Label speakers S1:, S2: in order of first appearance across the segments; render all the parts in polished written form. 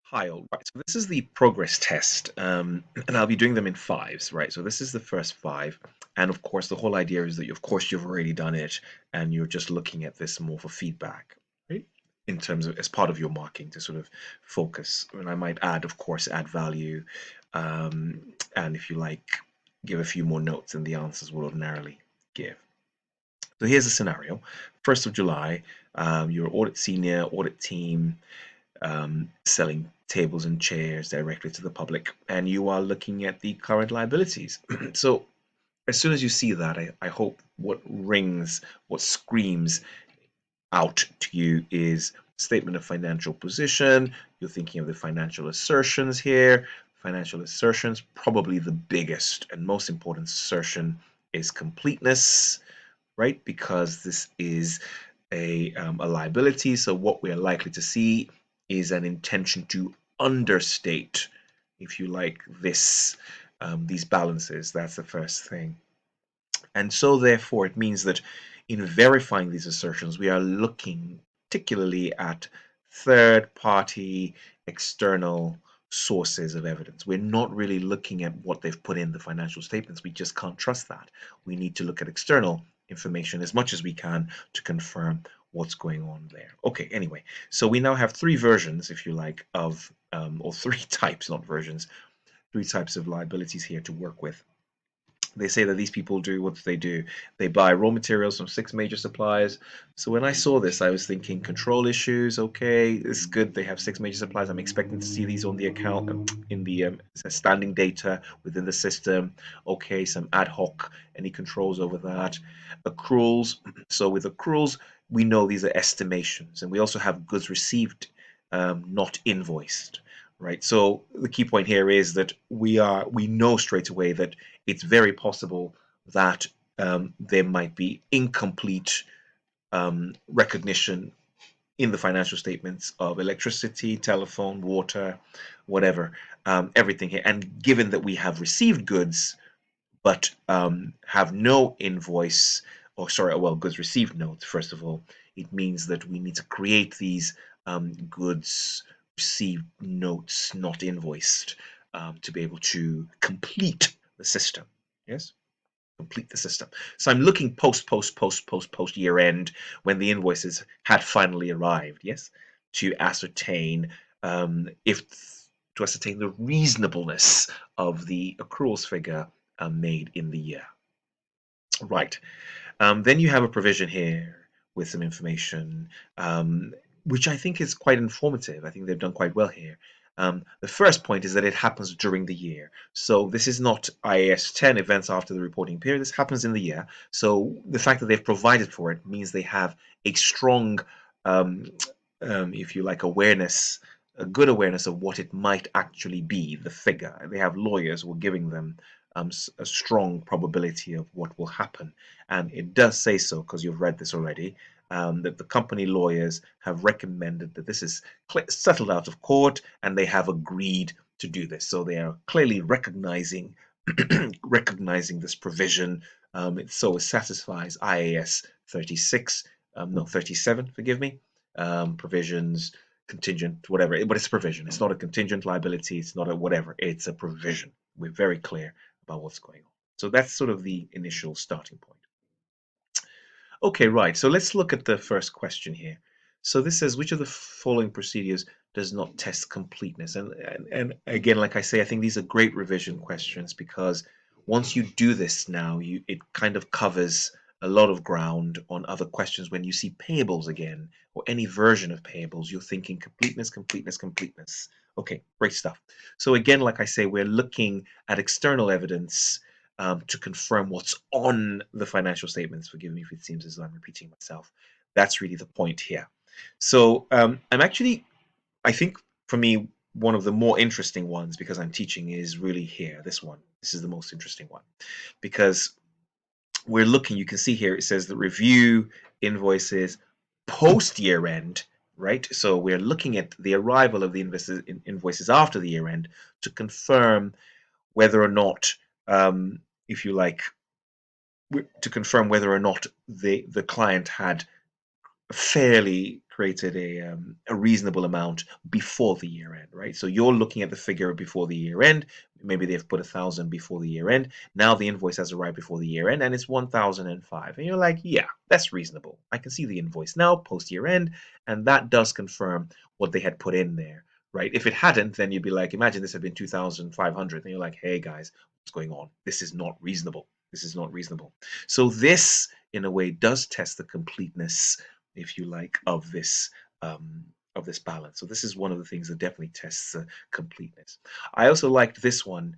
S1: Hi, all right. So this is the progress test, and I'll be doing them in fives, right? So this is the first five, and of course, the whole idea is that, of course, you've already done it, and you're just looking at this more for feedback, right? In terms of as part of your marking to sort of focus. And I might add, of course, add value, and if you like, give a few more notes than the answers will ordinarily give. So here's a scenario: 1st of July, your audit senior, audit team selling tables and chairs directly to the public, and you are looking at the current liabilities. So as soon as you see that, I hope what rings, what screams out to you is statement of financial position. You're thinking of the financial assertions here. Financial assertions, probably the biggest and most important assertion is completeness, right? Because this is a liability. So what we are likely to see is an intention to understate, if you like, these balances. That's the first thing. And so therefore it means that in verifying these assertions, we are looking particularly at third-party external sources of evidence. We're not really looking at what they've put in the financial statements. We just can't trust that. We need to look at external information as much as we can to confirm what's going on there. Okay, anyway, so we now have three versions, if you like, of, or three types, not versions, three types of liabilities here to work with. They say that these people do what they do. They buy raw materials from six major suppliers. So when I saw this, I was thinking control issues. Okay, it's good. They have six major suppliers. I'm expecting to see these on the account in the standing data within the system. Okay, some ad hoc, any controls over that. Accruals. So with accruals, we know these are estimations, and we also have goods received, not invoiced. Right. So the key point here is that we know straight away that it's very possible that there might be incomplete recognition in the financial statements of electricity, telephone, water, whatever, everything here. And given that we have received goods but have no invoice, or sorry, well, goods received notes, first of all, it means that we need to create these goods received notes not invoiced to be able to complete the system. Yes, complete the system. So I'm looking post year end when the invoices had finally arrived. Yes, to ascertain if to ascertain the reasonableness of the accruals figure made in the year. Right. Then you have a provision here with some information, which I think is quite informative. I think they've done quite well here. The first point is that it happens during the year. So this is not IAS 10 events after the reporting period. This happens in the year. So the fact that they've provided for it means they have a strong, um, if you like, awareness, a good awareness of what it might actually be, the figure. They have lawyers who are giving them a strong probability of what will happen. And it does say so, because you've read this already, that the company lawyers have recommended that this is settled out of court, and they have agreed to do this. So they are clearly recognizing recognizing this provision. It satisfies IAS 36, no 37, forgive me, provisions, contingent, whatever. But it's a provision. It's not a contingent liability. It's not a whatever. It's a provision. We're very clear about what's going on. So that's sort of the initial starting point. Okay, right. So let's look at the first question here. So this says, which of the following procedures does not test completeness? And again, like I say, I think these are great revision questions, because once you do this now, it kind of covers a lot of ground on other questions. When you see payables again, or any version of payables, you're thinking completeness, completeness, completeness. Okay, great stuff. So again, like I say, we're looking at external evidence to confirm what's on the financial statements. Forgive me if it seems as though I'm repeating myself. That's really the point here. So I think for me, one of the more interesting ones, because I'm teaching, is really here. This one. This is the most interesting one, because we're looking, you can see here, it says the review invoices post year end, right? So we're looking at the arrival of the invoices after the year end to confirm whether or not, if you like, to confirm whether or not the client had fairly created a reasonable amount before the year end, right? So you're looking at the figure before the year end. Maybe they've put 1,000 before the year end. Now the invoice has arrived before the year end and it's 1,005. And you're like, yeah, that's reasonable. I can see the invoice now post year end, and that does confirm what they had put in there, right? If it hadn't, then you'd be like, imagine this had been 2,500. And you're like, hey guys, what's going on? This is not reasonable. This is not reasonable. So this, in a way, does test the completeness, if you like, of this balance. So this is one of the things that definitely tests completeness. I also liked this one.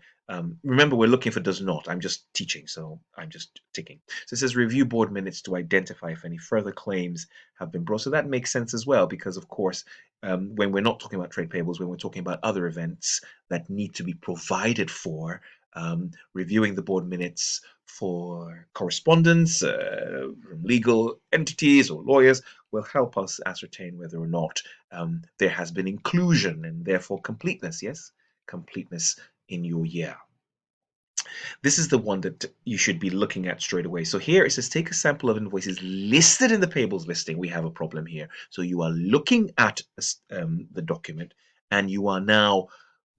S1: Remember, we're looking for does not. I'm just teaching, so I'm just ticking. So it says review board minutes to identify if any further claims have been brought. So that makes sense as well, because of course, when we're not talking about trade payables, when we're talking about other events that need to be provided for, reviewing the board minutes for correspondence from legal entities or lawyers will help us ascertain whether or not there has been inclusion and therefore completeness, yes, completeness in your year. This is the one that you should be looking at straight away. So here it says take a sample of invoices listed in the payables listing. We have a problem here. So you are looking at the document and you are now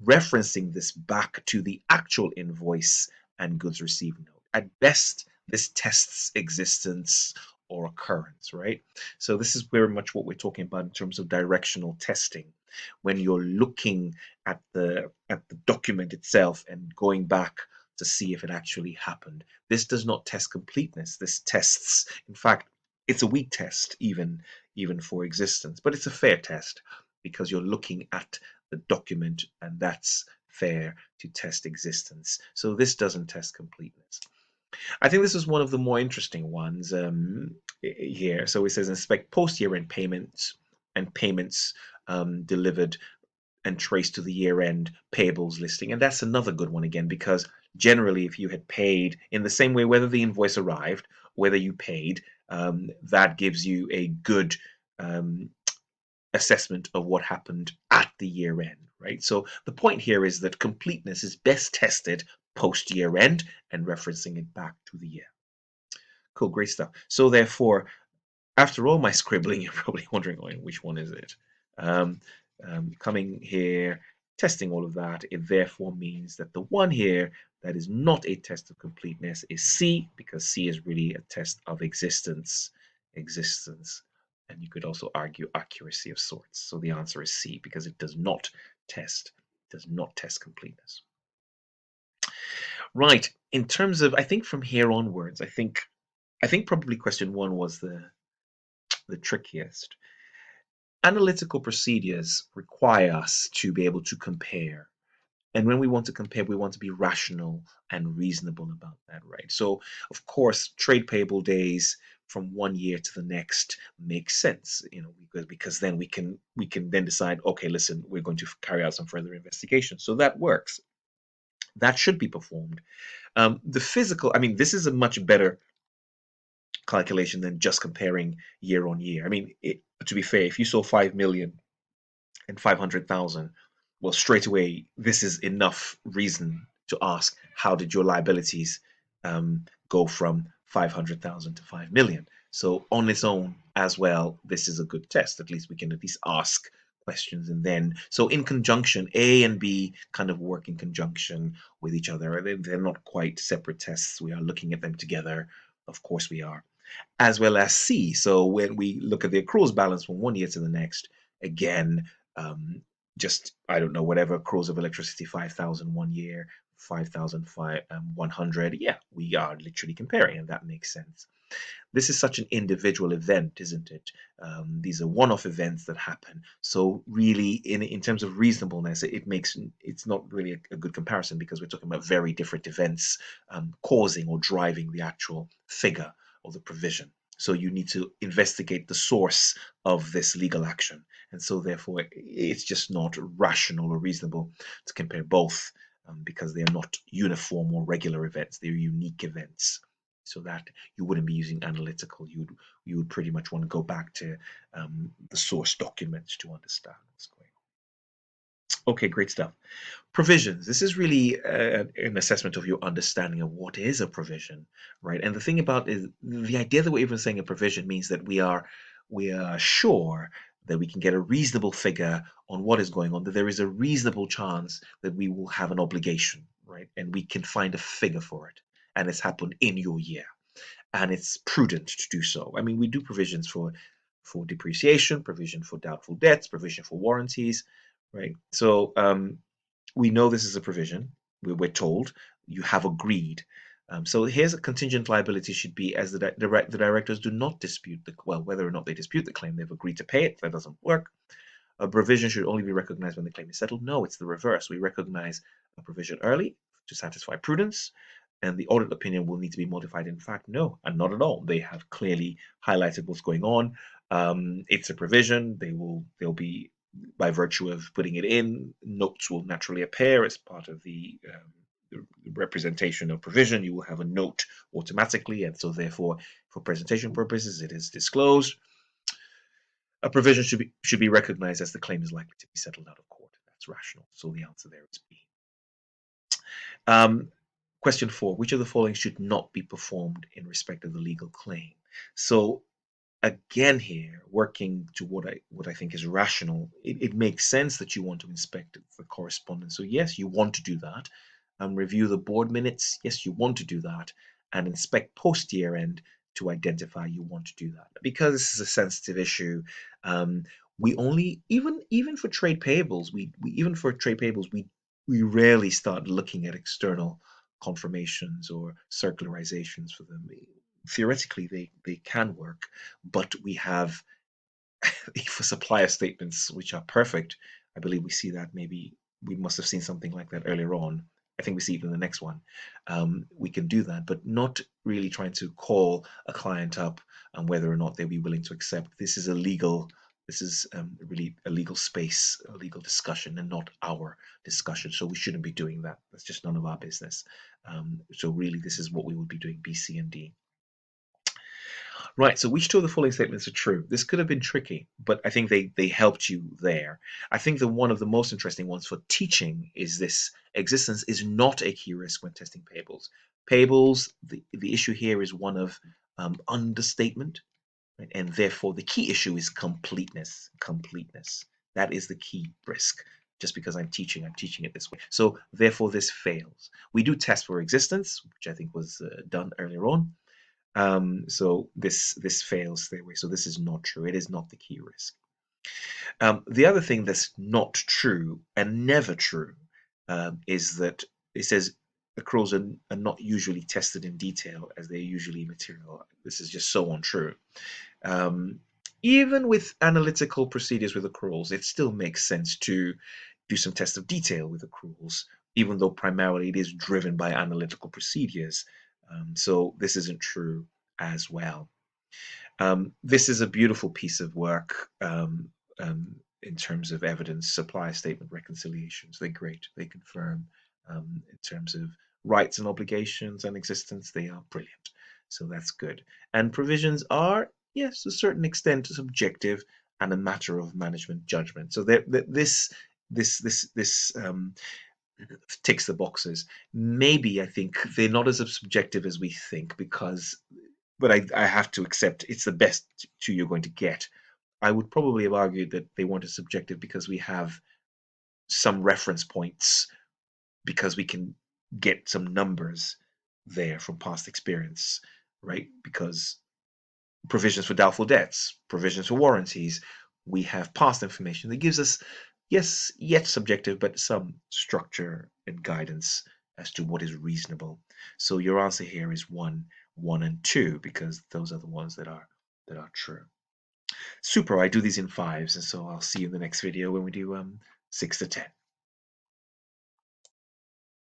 S1: referencing this back to the actual invoice and goods received note. At best, this tests existence or occurrence, right? So this is very much what we're talking about in terms of directional testing. When you're looking at the document itself and going back to see if it actually happened. This does not test completeness. This tests, in fact, it's a weak test even for existence, but it's a fair test because you're looking at the document and that's fair to test existence. So this doesn't test completeness. I think this is one of the more interesting ones here. So it says inspect post-year-end payments and payments delivered and traced to the year-end payables listing. And that's another good one again, because generally if you had paid in the same way, whether the invoice arrived, whether you paid, that gives you a good assessment of what happened at the year end, right? So the point here is that completeness is best tested post year end and referencing it back to the year. Cool, great stuff. So therefore, after all my scribbling, you're probably wondering, oh, which one is it? Coming here, testing all of that, it therefore means that the one here that is not a test of completeness is C, because C is really a test of existence. And you could also argue accuracy of sorts. So the answer is C, because it does not test completeness. Right. In terms of, I think from here onwards, I think probably question one was the trickiest. Analytical procedures require us to be able to compare. And when we want to compare, we want to be rational and reasonable about that, right? So, of course, trade payable days from one year to the next makes sense, because then we can then decide, okay, listen, we're going to carry out some further investigation. So that works. That should be performed. The physical, I mean, this is a much better calculation than just comparing year on year. I mean, to be fair, if you saw 5 million and 500,000, well, straight away, this is enough reason to ask, how did your liabilities go from 500,000 to 5 million? So on its own as well, this is a good test. At least we can at least ask questions, and then so in conjunction, A and B kind of work in conjunction with each other. They're not quite separate tests. We are looking at them together. Of course we are. As well as C. So when we look at the accruals balance from one year to the next, again, just, I don't know, whatever accruals of electricity, 5,000 one year, 5,100. Yeah, we are literally comparing, and that makes sense. This is such an individual event, isn't it? These are one-off events that happen. So really, in terms of reasonableness, it's not really a good comparison, because we're talking about very different events causing or driving the actual figure or the provision. So you need to investigate the source of this legal action. And so therefore, it's just not rational or reasonable to compare both, because they are not uniform or regular events. They're unique events. So that you wouldn't be using analytical. You would pretty much want to go back to the source documents to understand what's going on. Okay, great stuff. Provisions. This is really an assessment of your understanding of what is a provision, right? And the thing about is the idea that we're even saying a provision means that we are sure that we can get a reasonable figure on what is going on, that there is a reasonable chance that we will have an obligation, right? And we can find a figure for it, and it's happened in your year, and it's prudent to do so. I mean, we do provisions for depreciation, provision for doubtful debts, provision for warranties, right? So we know this is a provision. We're told you have agreed. So here's a contingent liability should be as the directors do not dispute well, whether or not they dispute the claim, they've agreed to pay it. That doesn't work. A provision should only be recognized when the claim is settled. No, it's the reverse. We recognize a provision early to satisfy prudence, and the audit opinion will need to be modified. In fact, no, and not at all. They have clearly highlighted what's going on. It's a provision. They'll be, by virtue of putting it in, notes will naturally appear as part of the representation of provision. You will have a note automatically, and so therefore, for presentation purposes, it is disclosed. A provision should be recognized as the claim is likely to be settled out of court. That's rational. So the answer there is B. Question 4. Which of the following should not be performed in respect of the legal claim? So again here, working to what I think is rational, it makes sense that you want to inspect the correspondence. So yes, you want to do that. Review the board minutes. Yes, you want to do that. And inspect post year end to identify you want to do that. Because this is a sensitive issue, we only, even for trade payables, we rarely start looking at external confirmations or circularizations for them. Theoretically, they can work, but we have for supplier statements which are perfect. I believe we see that, maybe we must have seen something like that earlier on. I think we see it in the next one. We can do that, but not really trying to call a client up and whether or not they'll be willing to accept. This is really a legal space, a legal discussion, and not our discussion. So we shouldn't be doing that. That's just none of our business. So really, this is what we would be doing: B, C, and D. Right, so which two of the following statements are true? This could have been tricky, but I think they helped you there. I think one of the most interesting ones for teaching is this: existence is not a key risk when testing payables. Payables, the issue here is one of understatement, right? And therefore the key issue is completeness. Completeness. That is the key risk. Just because I'm teaching it this way. So therefore this fails. We do test for existence, which I think was done earlier on. So this fails their way. So this is not true. It is not the key risk. The other thing that's not true and never true is that it says accruals are not usually tested in detail as they're usually material. This is just so untrue. Even with analytical procedures with accruals, it still makes sense to do some test of detail with accruals, even though primarily it is driven by analytical procedures. So this isn't true as well. This is a beautiful piece of work in terms of evidence, supplier statement reconciliations. They're great. They confirm in terms of rights and obligations and existence, they are brilliant. So that's good. And provisions are, yes, to a certain extent, subjective and a matter of management judgment. So this ticks the boxes. Maybe I think they're not as subjective as we think, but I have to accept it's the best two you're going to get. I would probably have argued that they weren't as subjective because we have some reference points, because we can get some numbers there from past experience, right? Because provisions for doubtful debts, provisions for warranties, we have past information that gives us, yes, yet subjective, but some structure and guidance as to what is reasonable. So your answer here is 1, and 2, because those are the ones that are true. Super. I do these in 5s, and so I'll see you in the next video when we do 6 to 10.